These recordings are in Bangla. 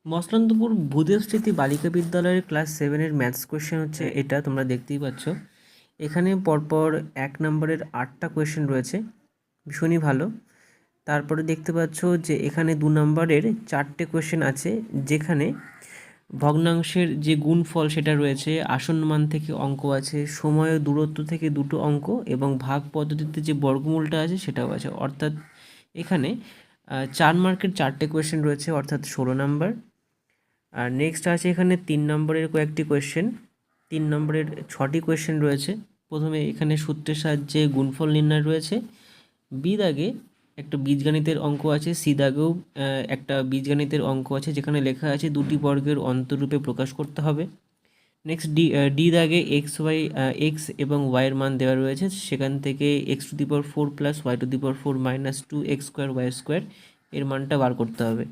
মসলন্দপুর ভূদেব স্মৃতি বালিকা বিদ্যালয়ের ক্লাস 7-এর ম্যাথস কোয়েশ্চেন হচ্ছে এটা, তোমরা দেখতেই পাচ্ছ। এখানে পরপর 1 নম্বরের 8টা কোয়েশ্চেন রয়েছে, ভীষণই ভালো। তারপরে দেখতে পাচ্ছ যে এখানে 2 নম্বরের 4টে কোয়েশ্চেন আছে, যেখানে ভগ্নাংশের যে গুণফল সেটা রয়েছে, আসন্ন মান থেকে অঙ্ক আছে, সময় ও দূরত্ব থেকে দুটো অঙ্ক, এবং ভাগ পদ্ধতিতে যে বর্গমূলটা আছে সেটাও আছে। অর্থাৎ এখানে 4 মার্কের 4টে কোয়েশ্চেন রয়েছে, অর্থাৎ 16 নম্বর। আর নেক্সট আছে এখানে 3 নম্বরের কয়েকটি কোয়েশ্চেন, 3 নম্বরের 6টি কোয়েশ্চেন রয়েছে। প্রথমে এখানে সূত্রের সাহায্যে গুণফল নির্ণয় রয়েছে। বি দাগে একটা বীজগণিতের অঙ্ক আছে, সি দাগেও একটা বীজগণিতের অঙ্ক আছে, যেখানে লেখা আছে দুটি বর্গের অন্তরূপে প্রকাশ করতে হবে। নেক্সট ডি দাগে এক্স এবং ওয়াইয়ের মান দেওয়া রয়েছে, সেখান থেকে x⁴ plus y⁴ minus 2x² y² এর মানটা বার করতে হবে।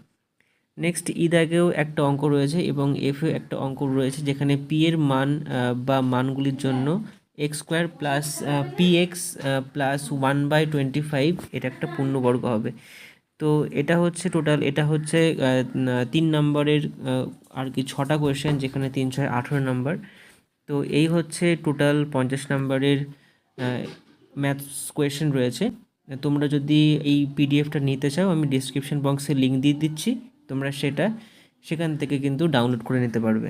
নেক্সট ই দাগেও একটা অঙ্ক রয়েছে এবং এফে একটা অঙ্ক রয়েছে, যেখানে পি এর মান বা মানগুলির জন্য x² প্লাস px প্লাস 1/25 এটা একটা পূর্ণবর্গ হবে। তো এটা হচ্ছে টোটাল, এটা হচ্ছে 3 নম্বরের আর কি 6টা কোয়েশ্চেন, যেখানে 3 6 18 নম্বর। তো এই হচ্ছে টোটাল 50 নম্বরের ম্যাথস কোয়েশ্চেন রয়েছে। তোমরা যদি এই পিডিএফটা নিতে চাও, আমি ডিসক্রিপশন বক্সে লিঙ্ক দিয়ে দিচ্ছি, তোমরা সেখান থেকে কিন্তু ডাউনলোড করে নিতে পারবে।